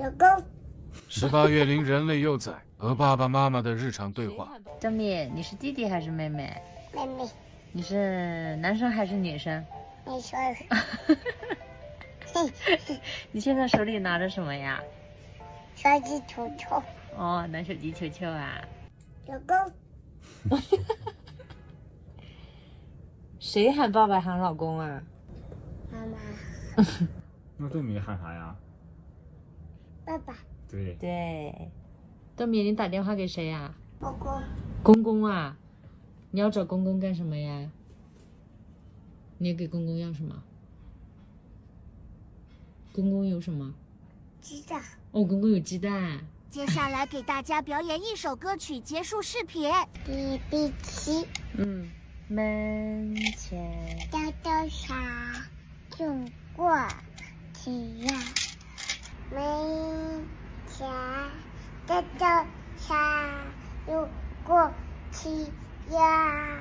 老公， 18月龄人类幼崽和爸爸妈妈的日常对话。张米，你是弟弟还是妹妹？妹妹，你是男生还是女生？你说，你现在手里拿着什么呀？手机球球，哦，拿手机球球啊。老公，谁喊爸爸喊老公啊？妈妈，那豆米喊啥呀？爸爸，对，对。豆米，你打电话给谁呀？老公，公公啊。你要找公公干什么呀？你给公公要什么？公公有什么？鸡蛋，哦，公公有鸡蛋。接下来给大家表演一首歌曲结束视频。比比鸡，门前豆豆沙，种过题呀，门前豆豆沙，有过题呀。